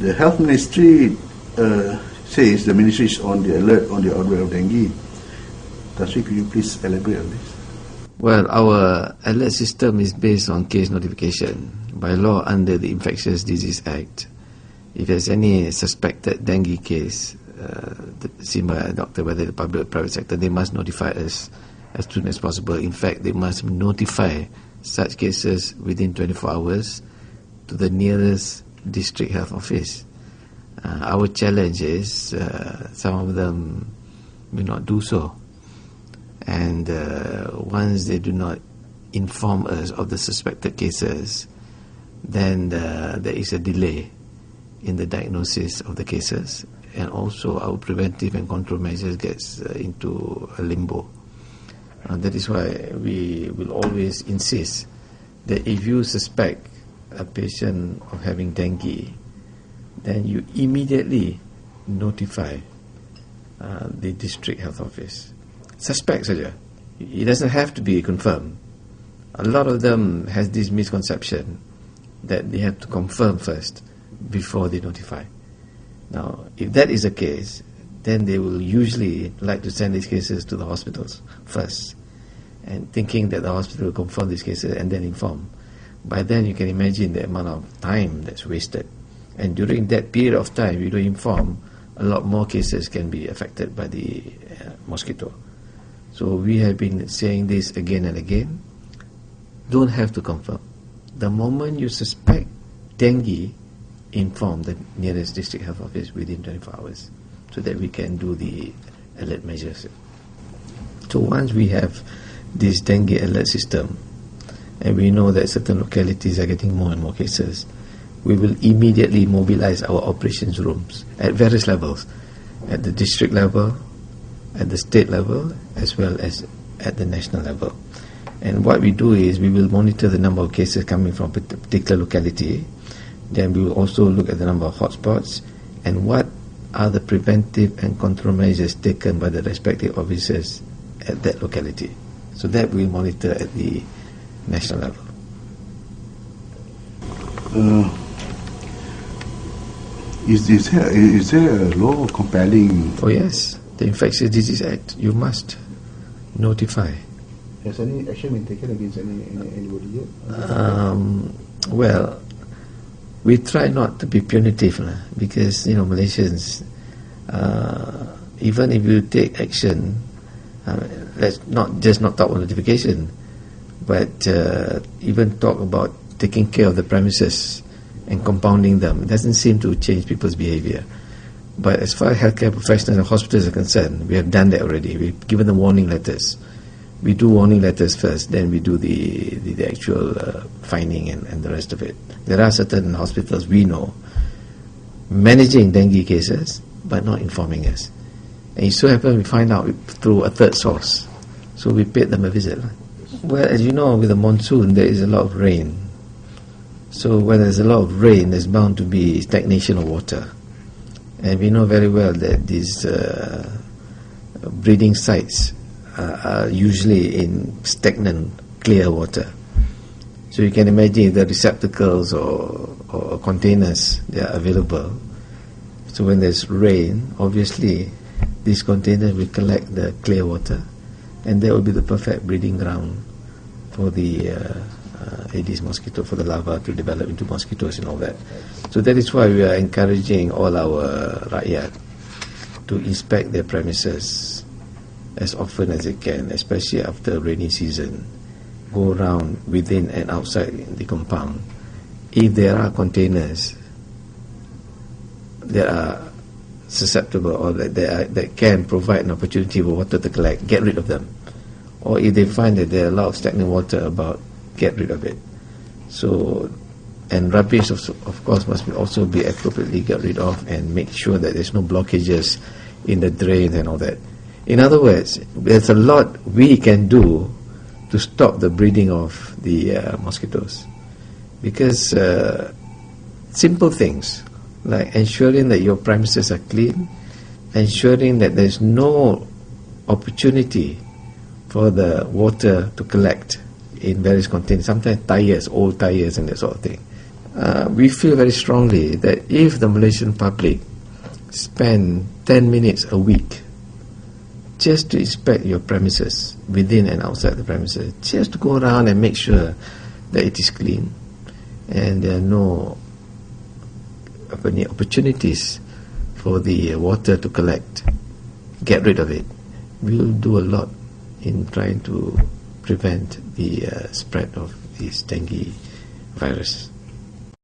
The Health Ministry says the ministry is on the alert on the outbreak of dengue. Tasri, could you please elaborate on this? Well, our alert system is based on case notification. By law, under the Infectious Disease Act, if there's any suspected dengue case seen by a doctor, whether the public or private sector, they must notify us as soon as possible. In fact, they must notify such cases within 24 hours to the nearest district health office. Our challenge is some of them will not do so. And once they do not inform us of the suspected cases, then there is a delay in the diagnosis of the cases, and also our preventive and control measures gets into a limbo. That is why we will always insist that if you suspect a patient of having dengue, then you immediately notify the district health office. Suspect saja. It doesn't have to be confirmed. A lot of them has this misconception that they have to confirm first before they notify. Now, if that is the case, then they will usually like to send these cases to the hospitals first, and thinking that the hospital will confirm these cases and then inform. By then, you can imagine the amount of time that's wasted. And during that period of time, you don't inform, a lot more cases can be affected by the mosquito. So we have been saying this again and again. Don't have to confirm. The moment you suspect dengue, inform the nearest district health office within 24 hours so that we can do the alert measures. So once we have this dengue alert system, and we know that certain localities are getting more and more cases, we will immediately mobilize our operations rooms at various levels, at the district level, at the state level, as well as at the national level. And what we do is we will monitor the number of cases coming from a particular locality. Then we will also look at the number of hotspots and what are the preventive and control measures taken by the respective officers at that locality. So that we monitor at the national level. Is there a law compelling? Oh yes, the Infectious Disease Act. You must notify. Has any action been taken against anybody yet? Well, we try not to be punitive, because Malaysians, even if you take action, let's not talk about notification, but even talk about taking care of the premises and compounding them. It doesn't seem to change people's behavior. But as far as healthcare professionals and hospitals are concerned, we have done that already. We've given them warning letters. We do warning letters first, then we do the actual finding and the rest of it. There are certain hospitals we know managing dengue cases but not informing us. And it so happens we find out through a third source. So we paid them a visit. Well, as you know, with the monsoon, there is a lot of rain. So when there's a lot of rain, there's bound to be stagnation of water. And we know very well that these breeding sites are usually in stagnant, clear water. So you can imagine the receptacles or containers that are available. So when there's rain, obviously these containers will collect the clear water, and that will be the perfect breeding ground for the Aedes mosquito, for the larvae to develop into mosquitoes and all that. So that is why we are encouraging all our rakyat to inspect their premises as often as they can, especially after rainy season. Go around within and outside the compound. If there are containers that are susceptible or that can provide an opportunity for water to collect, get rid of them. Or if they find that there are a lot of stagnant water about, get rid of it. So, and rubbish of course must also be appropriately get rid of, and make sure that there's no blockages in the drains and all that. In other words, there's a lot we can do to stop the breeding of the mosquitoes, because simple things like ensuring that your premises are clean, ensuring that there's no opportunity for the water to collect in various containers, sometimes tires, old tires and that sort of thing. we feel very strongly that if the Malaysian public spend 10 minutes a week just to inspect your premises, within and outside the premises, just to go around and make sure that it is clean and there are no opportunities for the water to collect, get rid of it, we'll do a lot in trying to prevent the spread of this dengue virus.